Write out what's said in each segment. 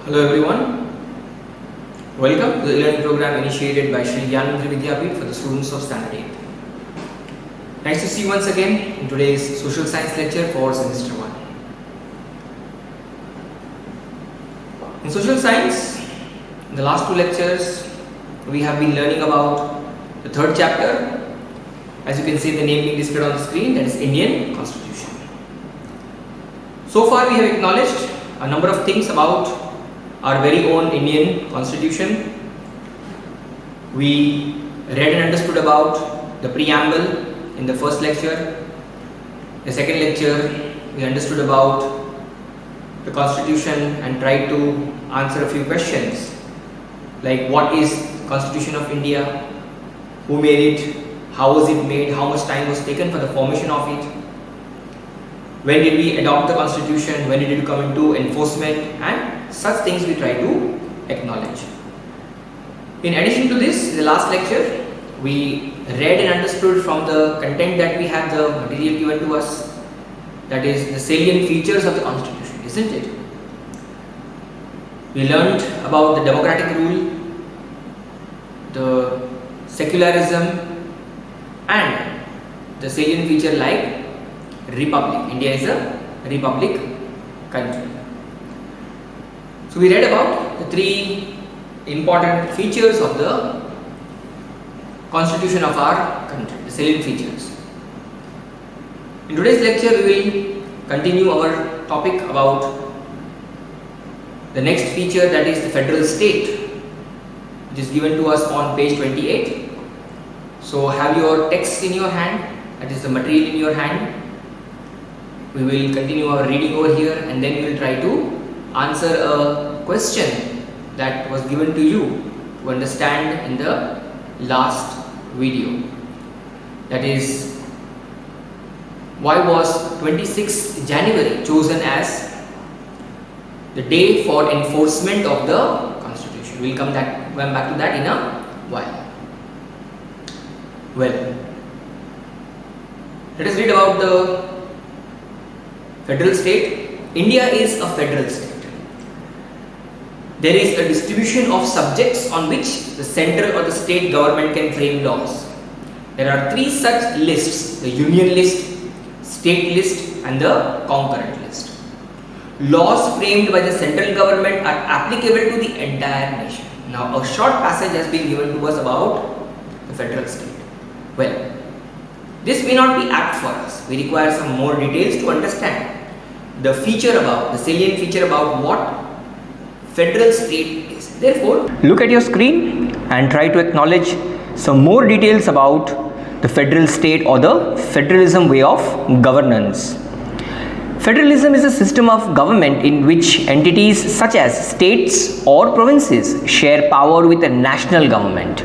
Hello everyone, welcome to the e-learning program initiated by Sri Gyanandri Vidyapith for the students of Standard 8. Nice to see you once again in today's social science lecture for semester 1. In social science, in the last two lectures, we have been learning about the third chapter. As you can see the name being displayed on the screen, that is Indian Constitution. So far we have acknowledged a number of things about our very own Indian Constitution. We read and understood about the preamble in the first lecture. The second lecture we understood about the Constitution and tried to answer a few questions like what is Constitution of India, who made it, how was it made, how much time was taken for the formation of it, when did we adopt the Constitution, when did it come into enforcement, and such things we try to acknowledge. In addition to this, in the last lecture, we read and understood from the content that we have the material given to us, that is the salient features of the Constitution, isn't it? We learned about the democratic rule, the secularism, and the salient feature like republic. India is a republic country. So we read about the three important features of the constitution of our country, the salient features. In today's lecture we will continue our topic about the next feature, that is the federal state, which is given to us on page 28. So have your text in your hand, that is the material in your hand. We will continue our reading over here and then we will try to answer a question that was given to you to understand in the last video. That is, why was 26th January chosen as the day for enforcement of the Constitution? We will come back to that in a while. Well, let us read about the federal state. India is a federal state. There is a distribution of subjects on which the central or the state government can frame laws. There are three such lists: the union list, state list, and the concurrent list. Laws framed by the central government are applicable to the entire nation. Now, a short passage has been given to us about the federal state. Well, this may not be apt for us. We require some more details to understand the salient feature about what federal state is. Therefore, look at your screen and try to acknowledge some more details about the federal state or the federalism way of governance. Federalism is a system of government in which entities such as states or provinces share power with a national government.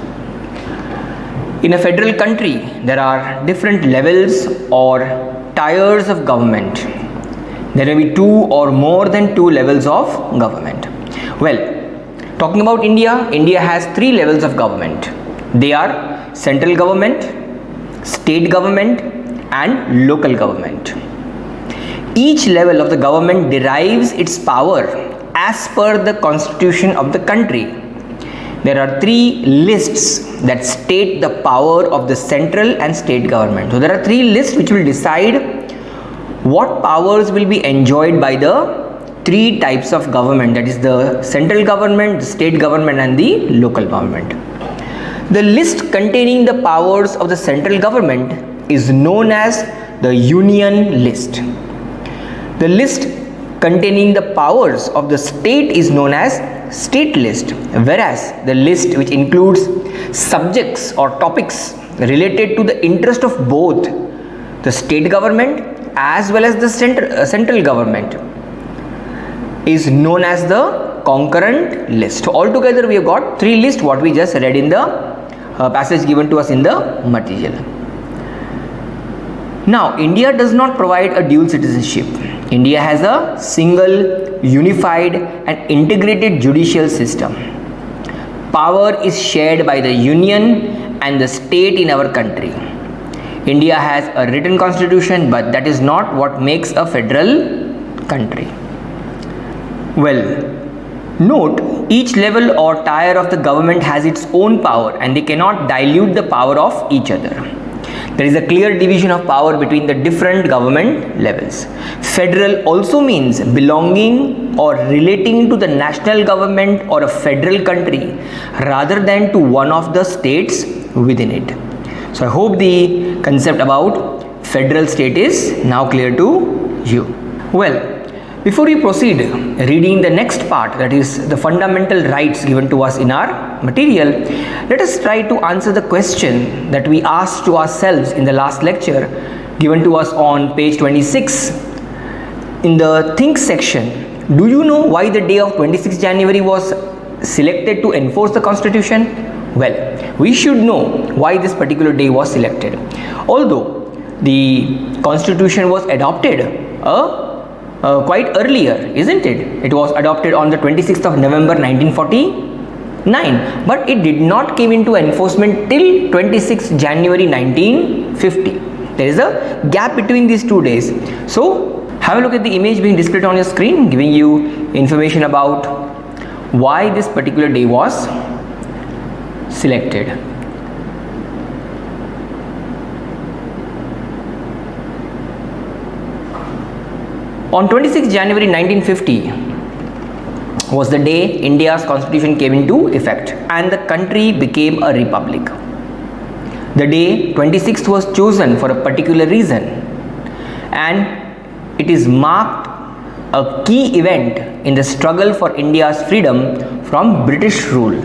In a federal country, there are different levels or tiers of government. There may be two or more than two levels of government. Well, talking about India, India has three levels of government. They are central government, state government, and local government. Each level of the government derives its power as per the constitution of the country. There are three lists that state the power of the central and state government. So there are three lists which will decide what powers will be enjoyed by the three types of government, that is the central government, the state government, and the local government. The list containing the powers of the central government is known as the union list. The list containing the powers of the state is known as state list, whereas the list which includes subjects or topics related to the interest of both the state government as well as the central government is known as the concurrent list. So altogether we have got three lists what we just read in the passage given to us in the material. Now, India does not provide a dual citizenship. India has a single, unified and integrated judicial system. Power is shared by the union and the state in our country. India has a written constitution, but that is not what makes a federal country. Well, Note, each level or tier of the government has its own power and they cannot dilute the power of each other. There is a clear division of power between the different government levels. Federal also means belonging or relating to the national government or a federal country rather than to one of the states within it. So I hope the concept about federal state is now clear to you. Well, before we proceed reading the next part, that is the fundamental rights given to us in our material, let us try to answer the question that we asked to ourselves in the last lecture given to us on page 26. In the think section, do you know why the day of 26 January was selected to enforce the constitution? Well, we should know why this particular day was selected. Although the constitution was adopted quite earlier, isn't it? It was adopted on the 26th of November 1949, but it did not came into enforcement till 26th January 1950. There is a gap between these 2 days. So have a look at the image being displayed on your screen, giving you information about why this particular day was selected. On 26 January 1950 was the day India's constitution came into effect and the country became a republic. The day 26th was chosen for a particular reason, and it is marked a key event in the struggle for India's freedom from British rule.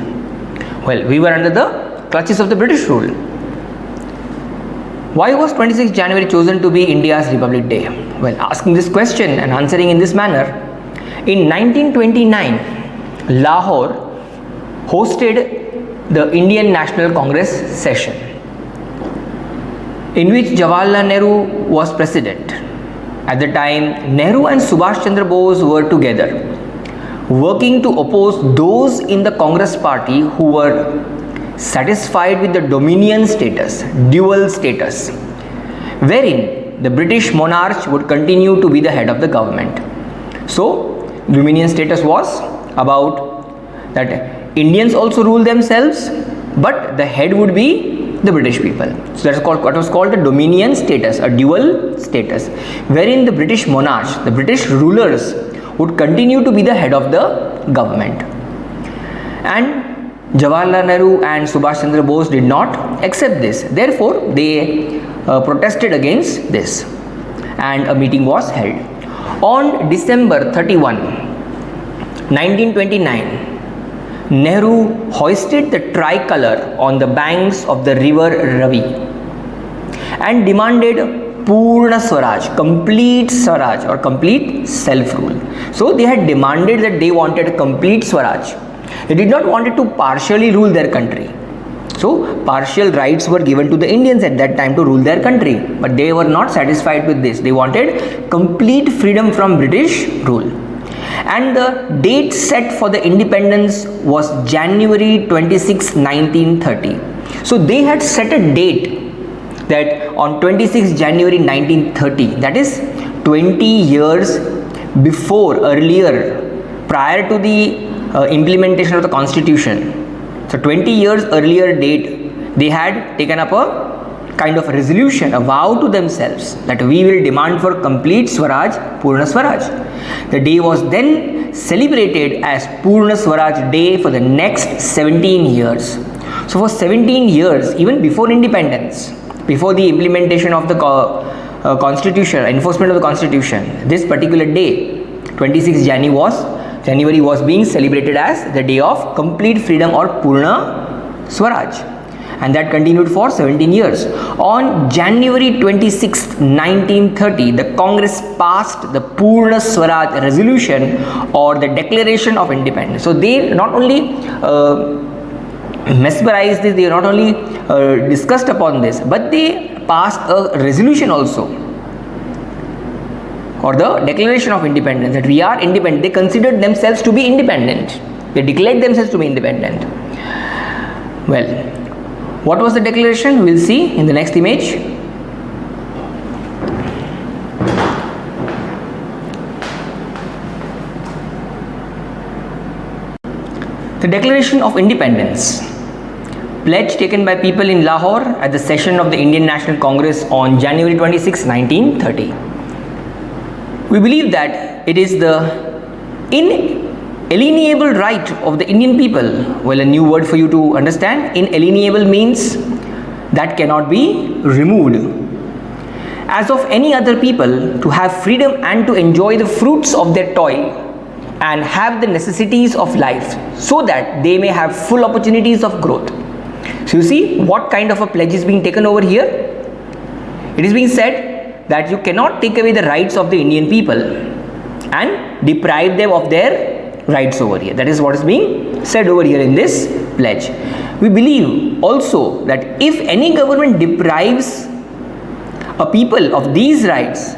Well, we were under the clutches of the British rule. Why was 26 January chosen to be India's Republic Day? Well, asking this question and answering in this manner, in 1929, Lahore hosted the Indian National Congress session, in which Jawaharlal Nehru was president. At the time, Nehru and Subhash Chandra Bose were together, working to oppose those in the Congress party who were satisfied with the dominion status, dual status, wherein the British monarch would continue to be the head of the government. So, dominion status was about that Indians also rule themselves, but the head would be the British people. So that's called what was called the dominion status, a dual status, wherein the British monarch, the British rulers would continue to be the head of the government. And Jawaharlal Nehru and Subhash Chandra Bose did not accept this. Therefore, they protested against this and a meeting was held. On December 31, 1929, Nehru hoisted the tricolour on the banks of the river Ravi and demanded Purna Swaraj, complete Swaraj or complete self-rule. So they had demanded that they wanted complete Swaraj. They did not want to partially rule their country. So partial rights were given to the Indians at that time to rule their country, but they were not satisfied with this. They wanted complete freedom from British rule. And the date set for the independence was January 26, 1930. So they had set a date that on 26 January 1930, that is 20 years before, earlier, prior to the implementation of the constitution. So 20 years earlier date, they had taken up a kind of resolution, a vow to themselves that we will demand for complete Swaraj, Purna Swaraj. The day was then celebrated as Purna Swaraj Day for the next 17 years. So for 17 years, even before independence, before the implementation of the constitution, enforcement of the constitution, this particular day, 26 January was being celebrated as the day of complete freedom or Purna Swaraj, and that continued for 17 years. On January 26, 1930, the Congress passed the Purna Swaraj resolution or the Declaration of Independence. So they not only mesmerized this, they not only discussed upon this, but they passed a resolution also, or the Declaration of Independence, that we are independent. They considered themselves to be independent. They declared themselves to be independent. Well, what was the declaration? We will see in the next image. The Declaration of Independence, pledge taken by people in Lahore at the session of the Indian National Congress on January 26, 1930. We believe that it is the inalienable right of the Indian people. Well, a new word for you to understand. Inalienable means that cannot be removed, as of any other people, to have freedom and to enjoy the fruits of their toil and have the necessities of life, so that they may have full opportunities of growth. So you see what kind of a pledge is being taken over here. It is being said that you cannot take away the rights of the Indian people and deprive them of their rights over here. That is what is being said over here in this pledge. We believe also that if any government deprives a people of these rights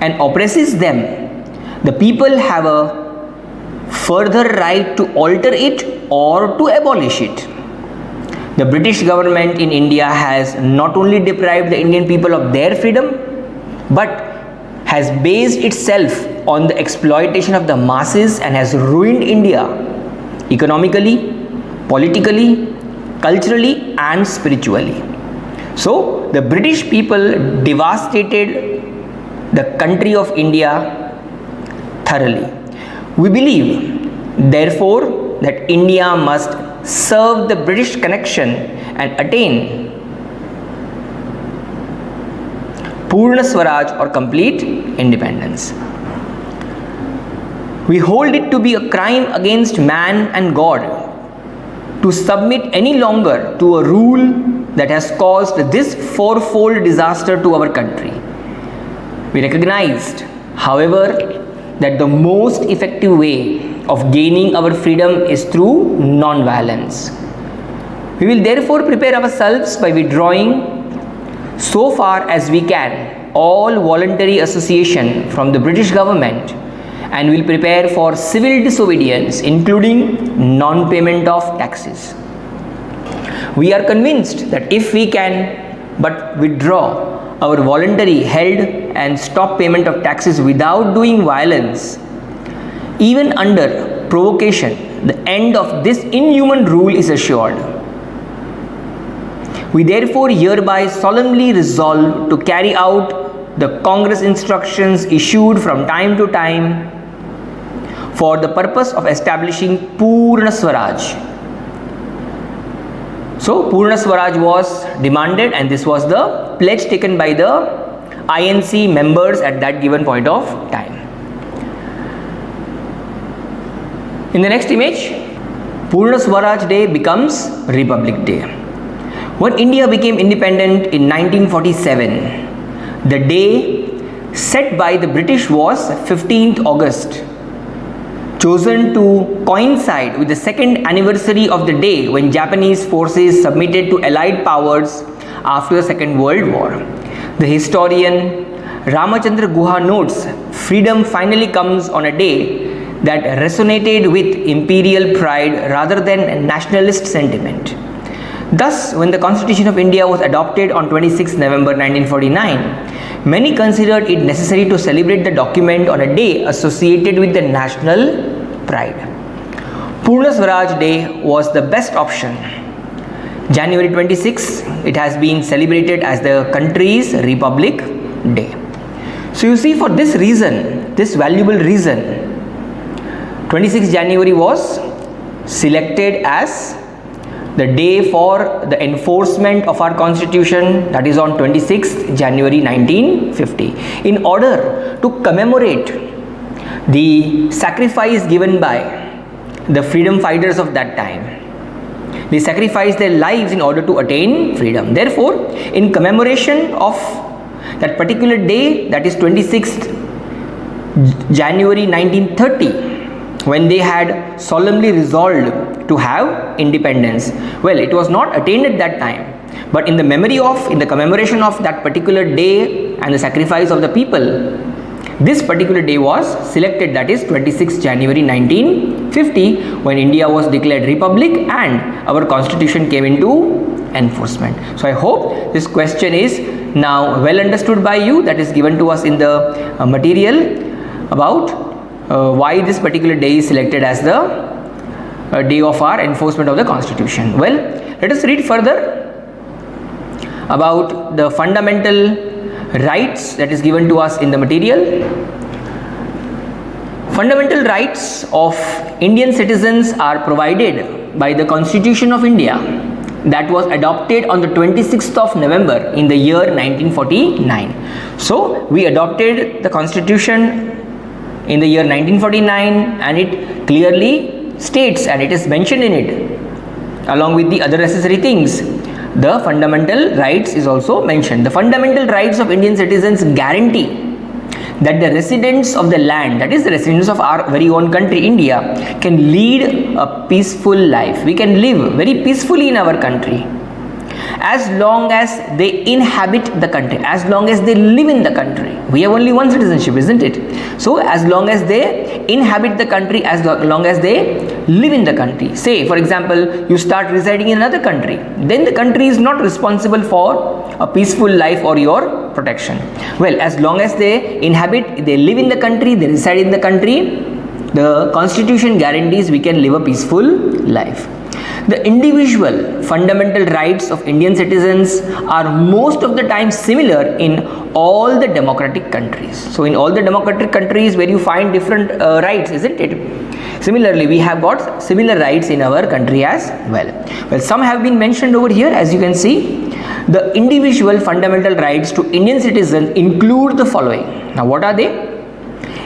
and oppresses them, the people have a further right to alter it or to abolish it. The British government in India has not only deprived the Indian people of their freedom, but has based itself on the exploitation of the masses and has ruined India economically, politically, culturally and spiritually. So the British people devastated the country of India thoroughly. We believe, therefore, that India must serve the British connection and attain Purna Swaraj or complete independence. We hold it to be a crime against man and God to submit any longer to a rule that has caused this fourfold disaster to our country. We recognized, however, that the most effective way of gaining our freedom is through non-violence. We will therefore prepare ourselves by withdrawing, so far as we can, all voluntary association from the British government, and will prepare for civil disobedience, including non-payment of taxes. We are convinced that if we can but withdraw our voluntary held and stop payment of taxes without doing violence, even under provocation, the end of this inhuman rule is assured. We therefore hereby solemnly resolve to carry out the Congress instructions issued from time to time for the purpose of establishing Purna Swaraj. So Purna Swaraj was demanded, and this was the pledge taken by the INC members at that given point of time. In the next image, Purna Swaraj Day becomes Republic Day. When India became independent in 1947, the day set by the British was 15th August, chosen to coincide with the second anniversary of the day when Japanese forces submitted to Allied powers after the Second World War. The historian Ramachandra Guha notes, freedom finally comes on a day that resonated with imperial pride rather than nationalist sentiment. Thus, when the Constitution of India was adopted on 26 November 1949, many considered it necessary to celebrate the document on a day associated with the national pride. Purna Swaraj Day was the best option. January 26, it has been celebrated as the country's Republic Day. So you see, for this reason, this valuable reason, 26 January was selected as the day for the enforcement of our constitution, that is on 26th January 1950, in order to commemorate the sacrifice given by the freedom fighters of that time. They sacrificed their lives in order to attain freedom. Therefore, in commemoration of that particular day, that is 26th January 1930, when they had solemnly resolved to have independence. Well, it was not attained at that time, but in the memory of, in the commemoration of that particular day and the sacrifice of the people, this particular day was selected, that is 26 January 1950, when India was declared Republic and our constitution came into enforcement. So I hope this question is now well understood by you, that is given to us in the material about why this particular day is selected as the day of our enforcement of the constitution. Well, let us read further about the fundamental rights that is given to us in the material. Fundamental rights of Indian citizens are provided by the Constitution of India that was adopted on the 26th of November in the year 1949. So we adopted the constitution in the year 1949, and it clearly states, and it is mentioned in it along with the other necessary things, the fundamental rights is also mentioned. The fundamental rights of Indian citizens guarantee that the residents of the land, that is the residents of our very own country India, can lead a peaceful life. We can live very peacefully in our country as long as they inhabit the country, as long as they live in the country. We have only one citizenship, isn't it? So as long as they inhabit the country, as long as they live in the country. Say for example, you start residing in another country, then the country is not responsible for a peaceful life or your protection. Well, as long as they inhabit, they live in the country, they reside in the country, the constitution guarantees we can live a peaceful life. The individual fundamental rights of Indian citizens are most of the time similar in all the democratic countries. So in all the democratic countries where you find different rights, isn't it? Similarly, we have got similar rights in our country as well. Well, some have been mentioned over here, as you can see. The individual fundamental rights to Indian citizens include the following. Now, what are they?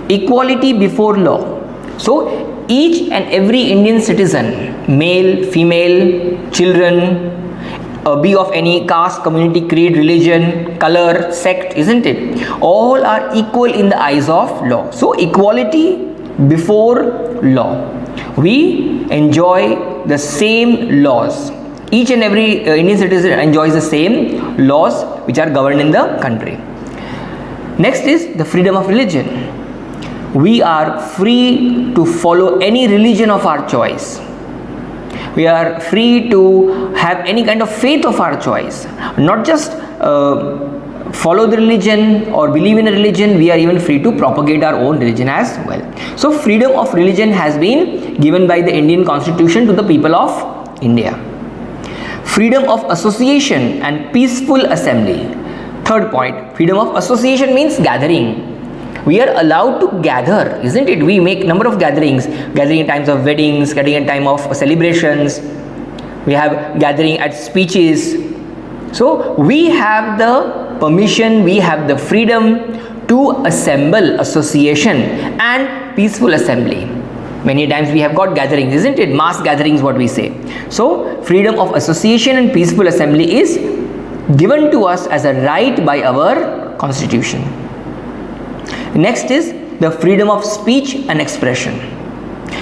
Equality before law. So, each and every Indian citizen, male, female, children, be of any caste, community, creed, religion, color, sect, isn't it? All are equal in the eyes of law. So, equality before law. We enjoy the same laws. Each and every Indian citizen enjoys the same laws which are governed in the country. Next is the freedom of religion. We are free to follow any religion of our choice. We are free to have any kind of faith of our choice. Not just follow the religion or believe in a religion, we are even free to propagate our own religion as well. So freedom of religion has been given by the Indian Constitution to the people of India. Freedom of association and peaceful assembly. Third point, freedom of association means gathering. We are allowed to gather, isn't it? We make number of gatherings, gathering in times of weddings, gathering in time of celebrations. We have gathering at speeches. So we have the permission, we have the freedom to assemble, association and peaceful assembly. Many times we have got gatherings, isn't it? Mass gatherings, what we say. So freedom of association and peaceful assembly is given to us as a right by our constitution. Next is the freedom of speech and expression.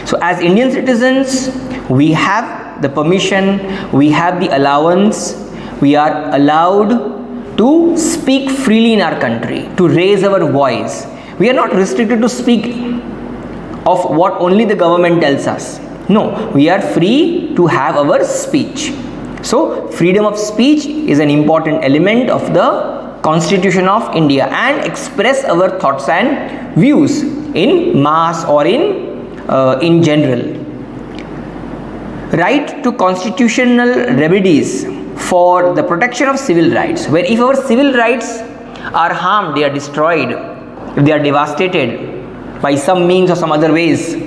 So as Indian citizens, we have the permission, we have the allowance, we are allowed to speak freely in our country, to raise our voice. We are not restricted to speak of what only the government tells us. No, we are free to have our speech. So freedom of speech is an important element of the Constitution of India, and express our thoughts and views in mass or in general. Right to constitutional remedies for the protection of civil rights, where if our civil rights are harmed, they are destroyed, if they are devastated by some means or some other ways,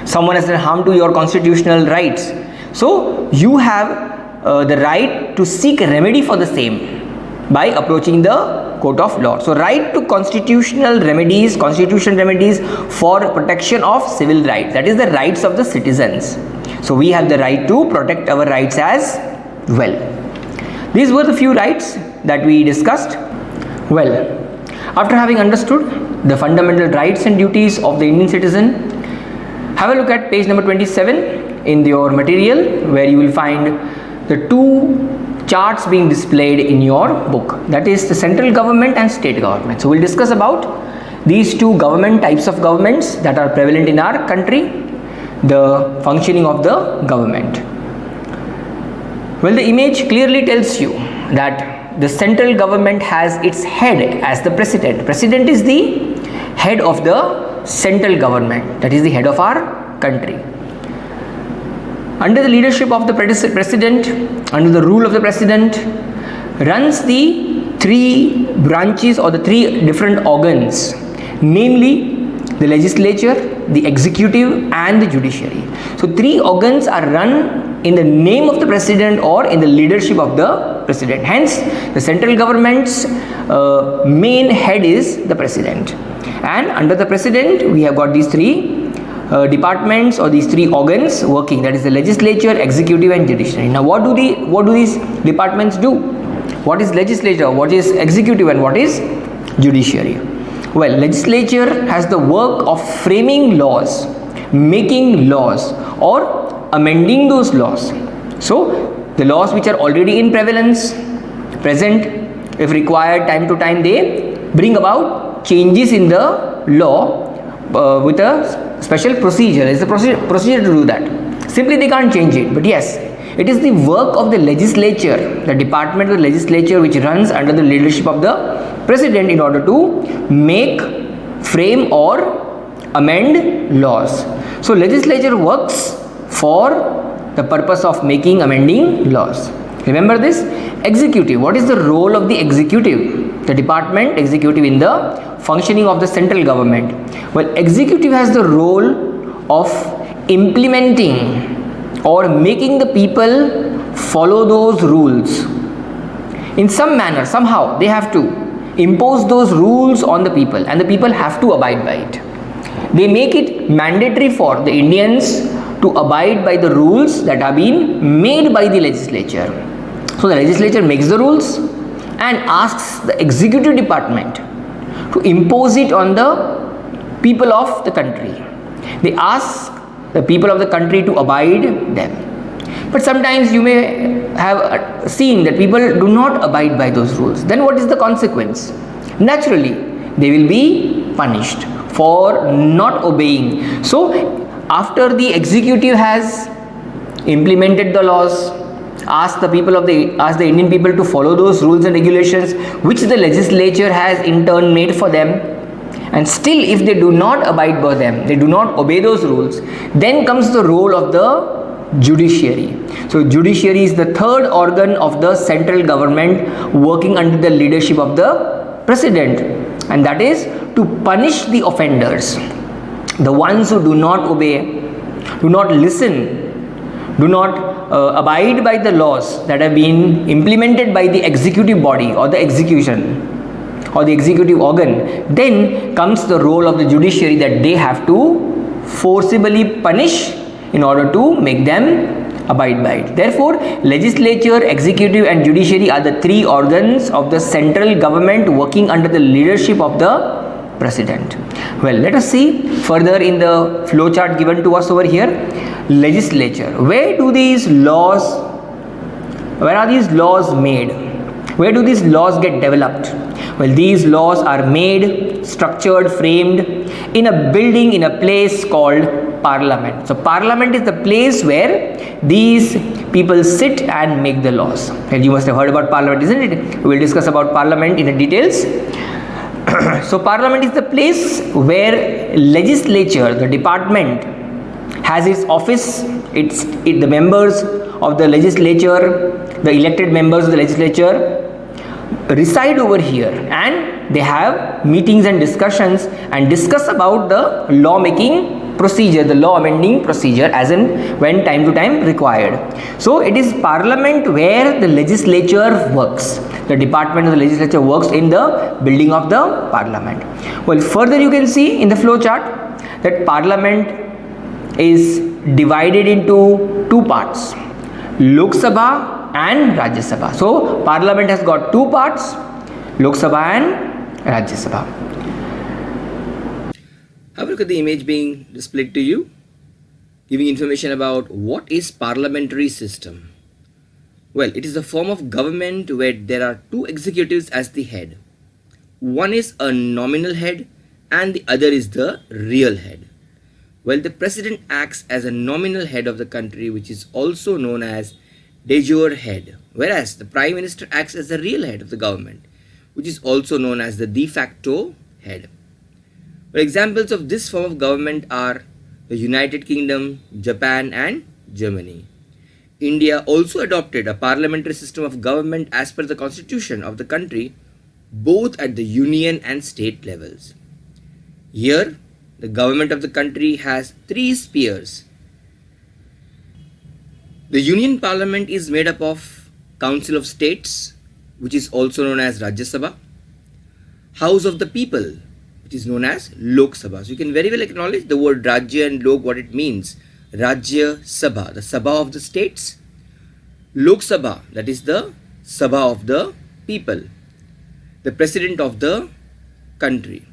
someone has done harm to your constitutional rights, so you have the right to seek a remedy for the same by approaching the court of law. So right to constitutional remedies for protection of civil rights, that is the rights of the citizens. So we have the right to protect our rights as well. These were the few rights that we discussed. Well, after having understood the fundamental rights and duties of the Indian citizen, have a look at page number 27 in your material, where you will find the two charts being displayed in your book, that is the central government and state government. So we'll discuss about these two government types of governments that are prevalent in our country, the functioning of the government. Well, the image clearly tells you that the central government has its head as the president. President is the head of the central government, that is the head of our country. under the leadership of the president, under the rule of the president, runs the three branches or the three different organs, namely the legislature, the executive and the judiciary. So three organs are run in the name of the president or in the leadership of the president. Hence, the central government's main head is the president. And under the president, we have got these three departments or these three organs working, that is the legislature, executive and judiciary. Now what do these departments do? What is legislature, what is executive and what is judiciary? Well, legislature has the work of framing laws, making laws or amending those laws. So the laws which are already in prevalence, present, if required, time to time they bring about changes in the law with a special procedure. There is a procedure to do that. Simply they can't change it, but yes, it is the work of the legislature, the department of the legislature which runs under the leadership of the president in order to make, frame or amend laws. So legislature works for the purpose of making, amending laws. Remember this. Executive, what is the role of the executive? The department executive in the functioning of the central government. Well, executive has the role of implementing or making the people follow those rules. In some manner, somehow they have to impose those rules on the people and the people have to abide by it. They make it mandatory for the Indians to abide by the rules that are being made by the legislature. So the legislature makes the rules and asks the executive department to impose it on the people of the country. They ask the people of the country to abide them. But sometimes you may have seen that people do not abide by those rules. Then what is the consequence? Naturally, they will be punished for not obeying. So after the executive has implemented the laws, ask the Indian people to follow those rules and regulations which the legislature has in turn made for them, and still if they do not abide by them, they do not obey those rules, then comes the role of the judiciary. So judiciary is the third organ of the central government working under the leadership of the president, and that is to punish the offenders, the ones who do not obey, do not listen, do not abide by the laws that have been implemented by the executive body or the execution or the executive organ. Then comes the role of the judiciary, that they have to forcibly punish in order to make them abide by it. Therefore, legislature, executive and judiciary are the three organs of the central government working under the leadership of the president. Well, let us see further in the flow chart given to us over here. Legislature, where are these laws made? Where do these laws get developed? Well, these laws are made, structured, framed in a building, in a place called Parliament. So Parliament is the place where these people sit and make the laws. And you must have heard about Parliament, isn't it? We will discuss about Parliament in details. So Parliament is the place where legislature, the department, has its office. The members of the legislature, the elected members of the legislature reside over here, and they have meetings and discussions and discuss about the law making procedure, the law amending procedure as and when time to time required. So it is Parliament where the legislature works. The department of the legislature works in the building of the Parliament. Well, further you can see in the flow chart that Parliament is divided into two parts, Lok Sabha and Rajya Sabha. So Parliament has got two parts, Lok Sabha and Rajya Sabha. Have a look at the image being displayed to you, giving information about what is parliamentary system. Well, it is a form of government where there are two executives as the head. One is a nominal head and the other is the real head. Well, the president acts as a nominal head of the country, which is also known as de jure head, whereas the prime minister acts as the real head of the government, which is also known as the de facto head. Well, examples of this form of government are the United Kingdom, Japan and Germany. India also adopted a parliamentary system of government as per the constitution of the country, both at the union and state levels. Here, the government of the country has three spheres. The Union Parliament is made up of Council of States, which is also known as Rajya Sabha, House of the People, which is known as Lok Sabha. So you can very well acknowledge the word Rajya and Lok, what it means. Rajya Sabha, the Sabha of the states. Lok Sabha, that is the Sabha of the people, the president of the country.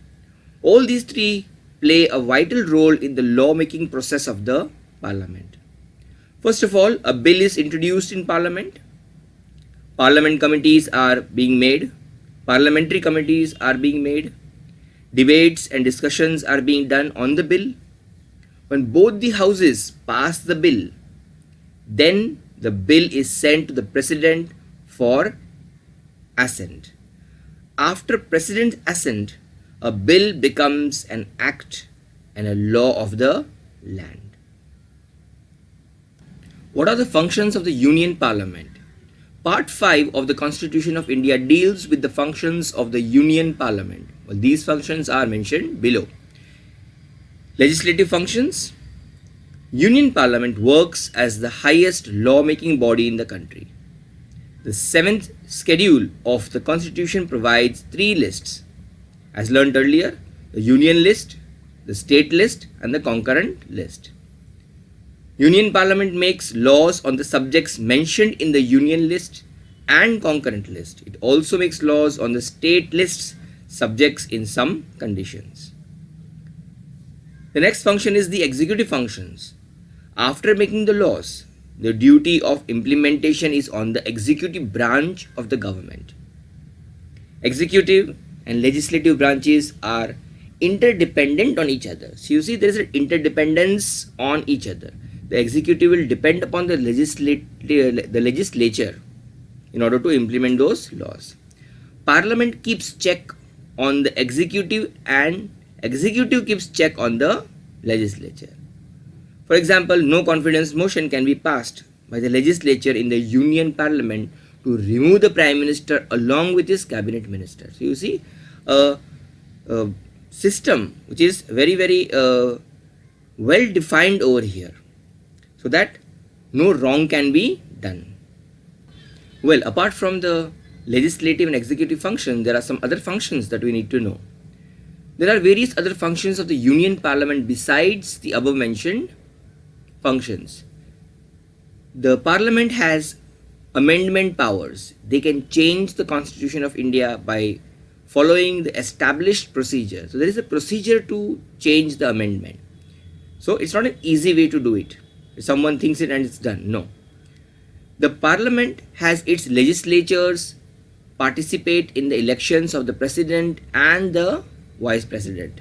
All these three play a vital role in the lawmaking process of the parliament. First of all, a bill is introduced in parliament. Parliament committees are being made. Parliamentary committees are being made. Debates and discussions are being done on the bill. When both the houses pass the bill, then the bill is sent to the president for assent. After president's assent, a bill becomes an act and a law of the land. What are the functions of the Union Parliament? Part 5 of the Constitution of India deals with the functions of the Union Parliament. Well, these functions are mentioned below. Legislative functions. Union Parliament works as the highest lawmaking body in the country. The 7th schedule of the Constitution provides 3 lists. As learned earlier, the Union list, the State list and the concurrent list. Union Parliament makes laws on the subjects mentioned in the Union list and concurrent list. It also makes laws on the State lists subjects in some conditions. The next function is the executive functions. After making the laws, the duty of implementation is on the executive branch of the government. Executive and legislative branches are interdependent on each other. So you see there is an interdependence on each other. The executive will depend upon the legislature in order to implement those laws. Parliament keeps check on the executive and executive keeps check on the legislature. For example, no confidence motion can be passed by the legislature in the Union Parliament to remove the Prime Minister along with his cabinet ministers. So you see a system which is very well defined over here, so that no wrong can be done. Well, apart from the legislative and executive function, there are some other functions that we need to know. There are various other functions of the Union Parliament besides the above mentioned functions. The Parliament has amendment powers. They can change the Constitution of India by following the established procedure. So there is a procedure to change the amendment. So it's not an easy way to do it. Someone thinks it and it's done. No. The Parliament has its legislatures participate in the elections of the President and the Vice President.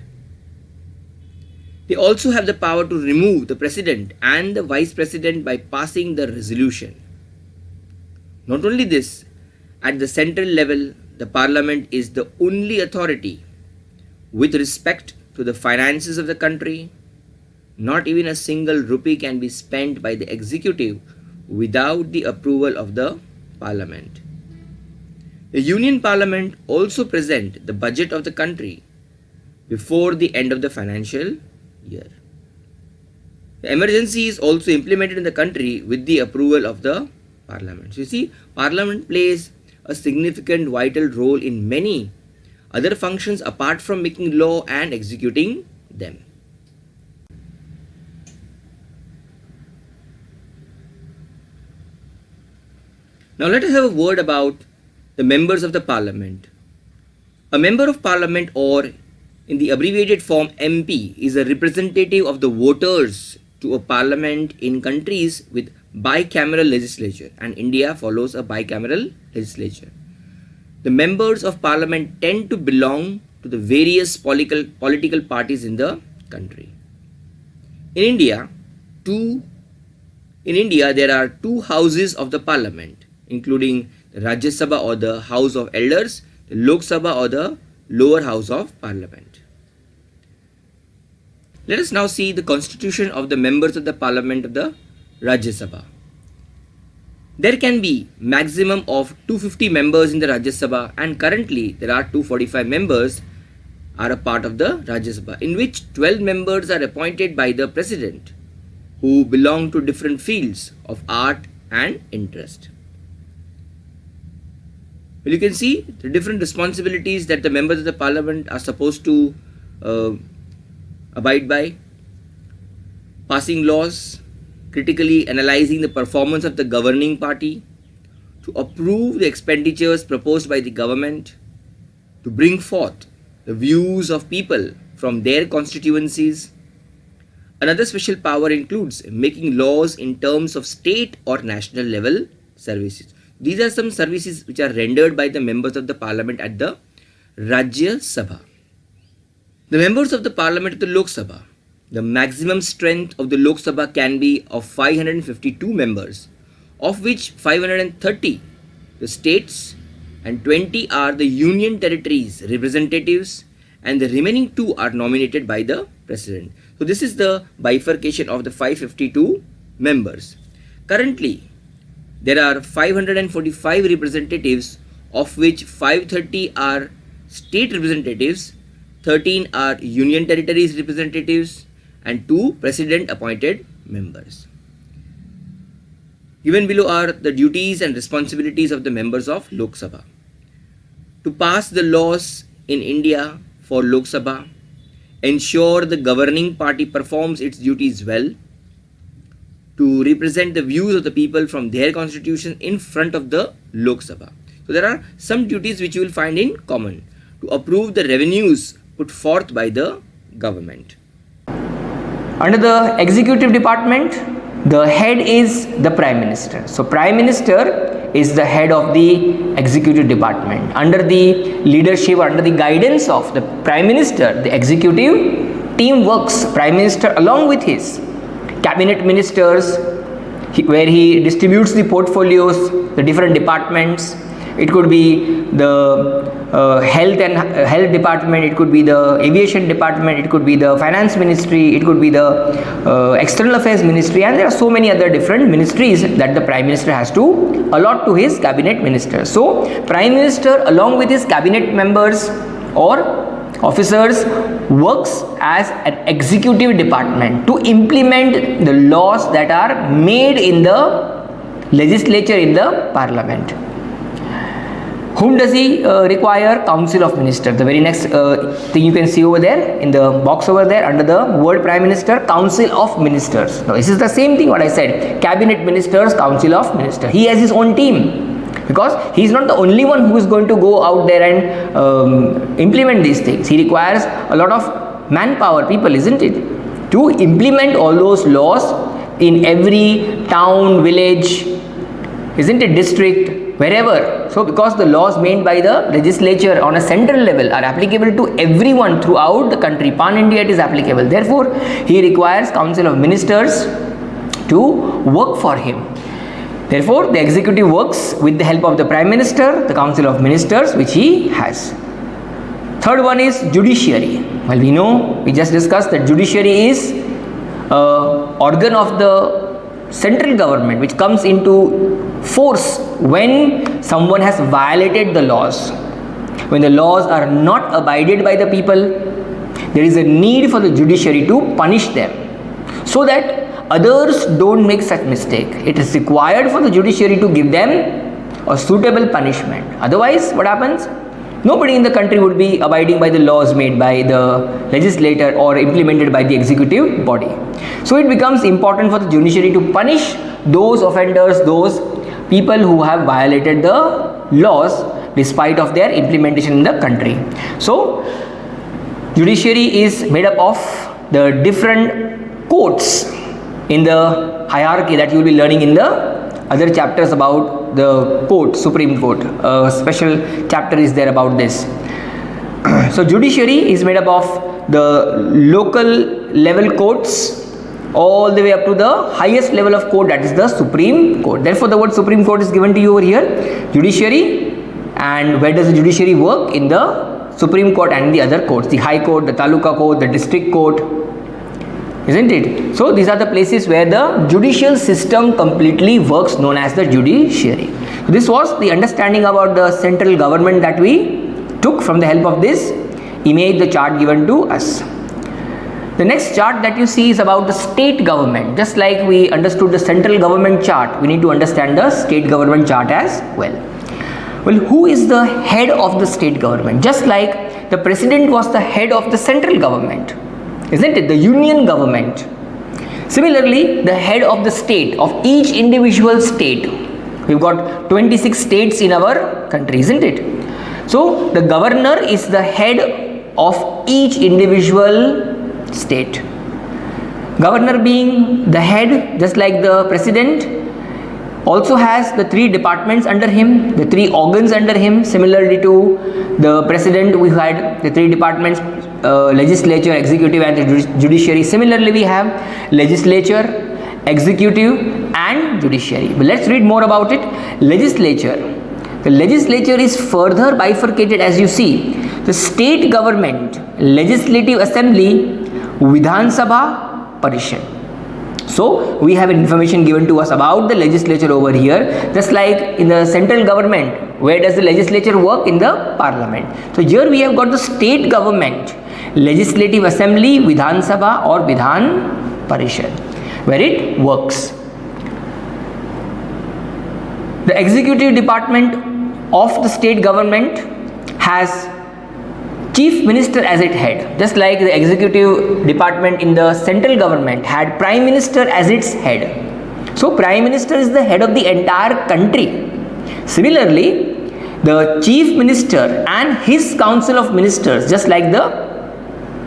They also have the power to remove the President and the Vice President by passing the resolution. Not only this, at the central level, the Parliament is the only authority with respect to the finances of the country. Not even a single rupee can be spent by the executive without the approval of the Parliament. The Union Parliament also present the budget of the country before the end of the financial year. The emergency is also implemented in the country with the approval of the Parliament. So you see, Parliament plays a significant vital role in many other functions apart from making law and executing them. Now let us have a word about the members of the Parliament. A member of Parliament, or in the abbreviated form MP, is a representative of the voters to a parliament in countries with bicameral legislature, and India follows a bicameral legislature. The members of parliament tend to belong to the various political parties in the country. In India, there are 2 houses of the parliament, including the Rajya Sabha or the House of Elders, the Lok Sabha or the lower house of parliament. Let us now see the constitution of the members of the Parliament of the Rajya Sabha. There can be maximum of 250 members in the Rajya Sabha, and currently there are 245 members are a part of the Rajya Sabha, in which 12 members are appointed by the President who belong to different fields of art and interest. Well, you can see the different responsibilities that the members of the parliament are supposed to abide by: passing laws, critically analyzing the performance of the governing party, to approve the expenditures proposed by the government, to bring forth the views of people from their constituencies. Another special power includes making laws in terms of state or national level services. These are some services which are rendered by the members of the parliament at the Rajya Sabha. The members of the parliament of the Lok Sabha, the maximum strength of the Lok Sabha can be of 552 members, of which 530 the states and 20 are the union territories representatives, and the remaining 2 are nominated by the president. So this is the bifurcation of the 552 members. Currently, there are 545 representatives, of which 530 are state representatives, 13 are union territories representatives, and 2 president appointed members. Given below are the duties and responsibilities of the members of Lok Sabha. To pass the laws in India for Lok Sabha, ensure the governing party performs its duties well, to represent the views of the people from their constitution in front of the Lok Sabha. So there are some duties which you will find in common: to approve the revenues put forth by the government. Under the executive department, the head is the Prime Minister. So Prime Minister is the head of the executive department. Under the leadership, under the guidance of the Prime Minister, the executive team works. Prime Minister along with his cabinet ministers, where he distributes the portfolios, the different departments. It could be the health department, it could be the aviation department, it could be the finance ministry, it could be the external affairs ministry, and there are so many other different ministries that the Prime Minister has to allot to his cabinet ministers. So Prime Minister along with his cabinet members or officers works as an executive department to implement the laws that are made in the legislature, in the parliament. Whom does he require? Council of Ministers. The very next thing you can see over there in the box over there under the word Prime Minister, Council of Ministers. Now this is the same thing what I said: Cabinet Ministers, Council of Ministers. He has his own team, because he is not the only one who is going to go out there and implement these things. He requires a lot of manpower, people, isn't it, to implement all those laws in every town, village, isn't it, district, wherever. So because the laws made by the legislature on a central level are applicable to everyone throughout the country, pan India it is applicable. Therefore, he requires Council of Ministers to work for him. Therefore, the executive works with the help of the Prime Minister, the Council of Ministers which he has. Third one is judiciary. Well, we know, we just discussed that judiciary is an organ of the central government which comes into force when someone has violated the laws. When the laws are not abided by the people, there is a need for the judiciary to punish them so that others don't make such mistake. It is required for the judiciary to give them a suitable punishment. Otherwise, what happens? Nobody in the country would be abiding by the laws made by the legislator or implemented by the executive body. So it becomes important for the judiciary to punish those offenders, those people who have violated the laws despite of their implementation in the country. So judiciary is made up of the different courts in the hierarchy that you will be learning in the other chapters about the court, Supreme Court. A special chapter is there about this. So judiciary is made up of the local level courts all the way up to the highest level of court, that is the Supreme Court. Therefore the word Supreme Court is given to you over here, judiciary. And where does the judiciary work? In the Supreme Court and the other courts, the High Court, the Taluka Court, the District Court. isn't it? So these are the places where the judicial system completely works, known as the judiciary. This was the understanding about the central government that we took from the help of this image, the chart given to us. The next chart that you see is about the state government. Just like we understood the central government chart, we need to understand the state government chart as well. Well, who is the head of the state government? Just like the president was the head of the central government, isn't it? The union government. Similarly, the head of the state, of each individual state. We've got 26 states in our country, isn't it? So the governor is the head of each individual state. Governor being the head, just like the president, also has the 3 departments under him, the 3 organs under him. Similarly to the president, we had the 3 departments, legislature, executive and the judiciary. Similarly, we have legislature, executive and judiciary. But let's read more about it. Legislature. The legislature is further bifurcated, as you see. The state government, legislative assembly, Vidhan Sabha, Parishad. So we have information given to us about the legislature over here. Just like in the central government, where does the legislature work? In the parliament. So here we have got the state government, legislative assembly, Vidhan Sabha or Vidhan Parishad, where it works. The executive department of the state government has chief minister as its head. Just like the executive department in the central government had prime minister as its head. So prime minister is the head of the entire country. Similarly, the chief minister and his council of ministers, just like the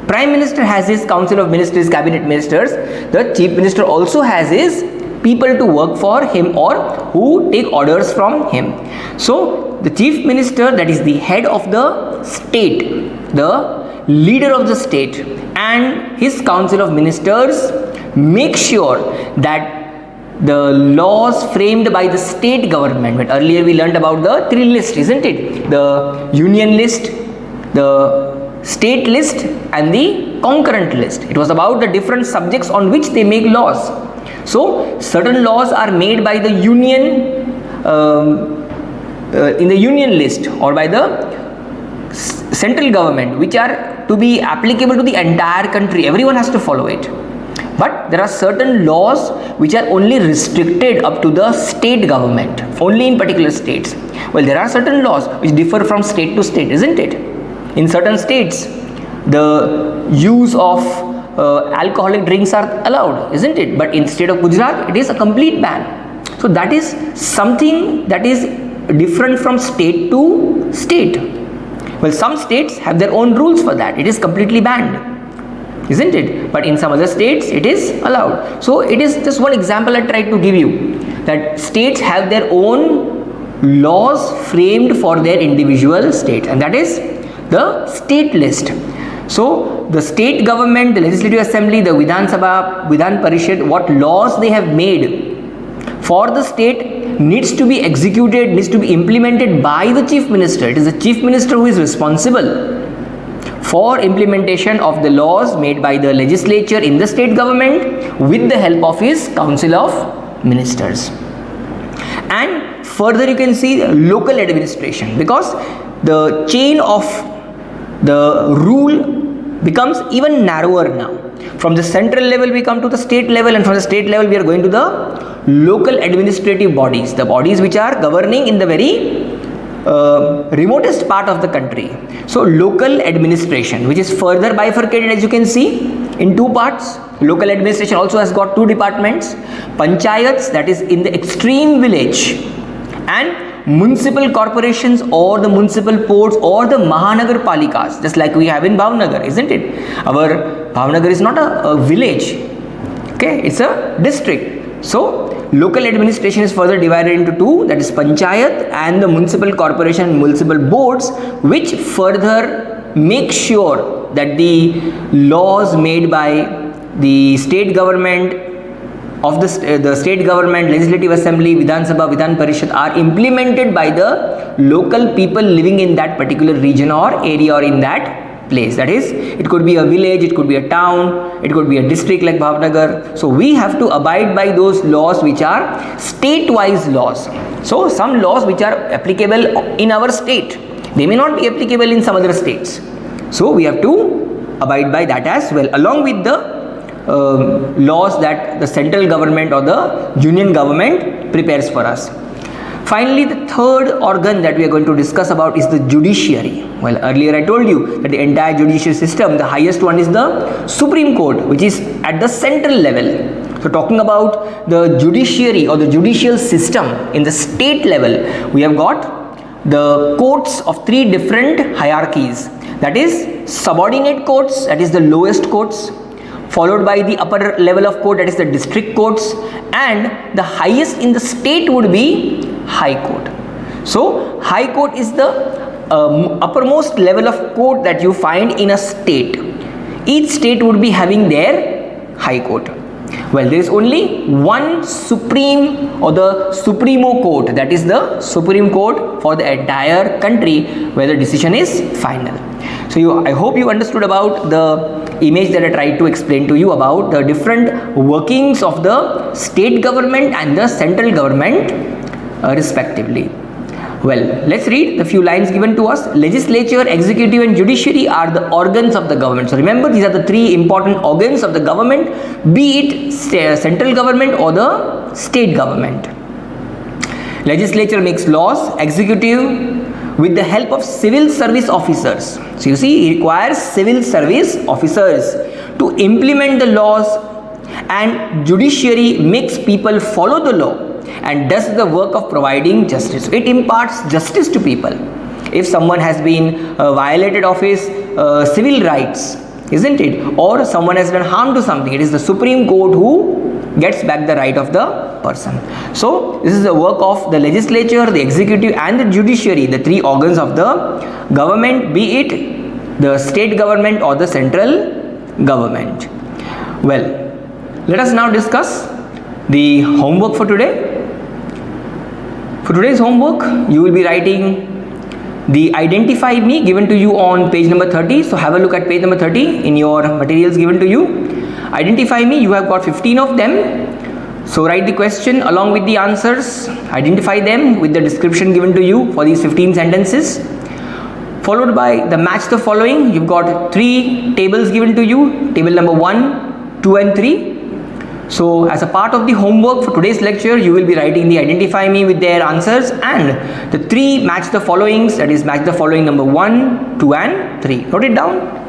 prime minister has his council of ministers, cabinet ministers, the chief minister also has his people to work for him or who take orders from him. So the chief minister, that is the head of the state, the leader of the state, and his council of ministers make sure that the laws framed by the state government, but earlier we learned about the 3 lists, isn't it? The union list, the state list and the concurrent list. It was about the different subjects on which they make laws. So certain laws are made by the union in the union list or by the central government, which are to be applicable to the entire country. Everyone has to follow it. But there are certain laws which are only restricted up to the state government, only in particular states. Well, there are certain laws which differ from state to state, isn't it? In certain states, the use of alcoholic drinks are allowed, isn't it? But in state of Gujarat, it is a complete ban. So that is something that is different from state to state. Well, some states have their own rules for that. It is completely banned, isn't it? But in some other states, it is allowed. So it is just one example I tried to give you, that states have their own laws framed for their individual state, and that is the state list. So the state government, the legislative assembly, the Vidhan Sabha, Vidhan Parishad, what laws they have made for the state needs to be executed, needs to be implemented by the chief minister. It is the chief minister who is responsible for implementation of the laws made by the legislature in the state government with the help of his council of ministers. And further you can see local administration, because the chain of the rule becomes even narrower now. From the central level we come to the state level, and from the state level we are going to the local administrative bodies, the bodies which are governing in the very remotest part of the country. So local administration, which is further bifurcated, as you can see, in 2 parts. Local administration also has got 2 departments: panchayats, that is in the extreme village, and municipal corporations or the municipal boards or the Mahanagar Palikas, just like we have in Bhavnagar, isn't it? Our Bhavnagar is not a village, okay, it's a district. So local administration is further divided into 2, that is panchayat and the municipal corporation and municipal boards, which further make sure that the laws made by the state government of the state government, legislative assembly, Vidhan Sabha, Vidhan Parishad are implemented by the local people living in that particular region or area or in that place. That is, it could be a village, it could be a town, it could be a district like Bhavnagar. So we have to abide by those laws which are state-wise laws. So some laws which are applicable in our state, they may not be applicable in some other states. So we have to abide by that as well, along with the laws that the central government or the union government prepares for us. Finally, the third organ that we are going to discuss about is the judiciary. Well, earlier I told you that the entire judicial system, the highest one is the Supreme Court, which is at the central level. So talking about the judiciary or the judicial system in the state level, we have got the courts of three different hierarchies. That is subordinate courts, that is the lowest courts, followed by the upper level of court, that is the district courts, and the highest in the state would be High Court. So High Court is the uppermost level of court that you find in a state. Each state would be having their High Court. Well, there is only one supreme or the Supremo Court, that is the Supreme Court for the entire country, where the decision is final. So I hope you understood about the image that I tried to explain to you about the different workings of the state government and the central government respectively. Well, let's read the few lines given to us. Legislature, executive and judiciary are the organs of the government. So remember, these are the three important organs of the government, be it central government or the state government. Legislature makes laws, executive with the help of civil service officers. So you see, it requires civil service officers to implement the laws, and judiciary makes people follow the law and does the work of providing justice. It imparts justice to people. If someone has been violated of his civil rights, isn't it? Or someone has done harm to something, it is the Supreme Court who gets back the right of the person. So this is the work of the legislature, the executive and the judiciary, the three organs of the government, be it the state government or the central government. Well, let us now discuss the homework for today. For today's homework, you will be writing the identify me given to you on page number 30. So have a look at page number 30 in your materials given to you. Identify me, you have got 15 of them. So write the question along with the answers, identify them with the description given to you for these 15 sentences. Followed by the match the following. You've got 3 tables given to you, table number 1, 2 and 3. So as a part of the homework for today's lecture, you will be writing the identify me with their answers and the 3 match the followings, that is match the following number 1, 2 and 3. Note it down.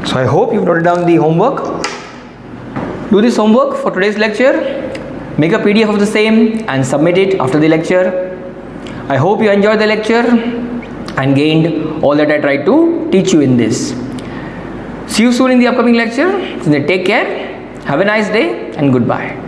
So I hope you've noted down the homework. Do this homework for today's lecture. Make a PDF of the same and submit it after the lecture. I hope you enjoyed the lecture and gained all that I tried to teach you in this. See you soon in the upcoming lecture. So take care. Have a nice day and goodbye.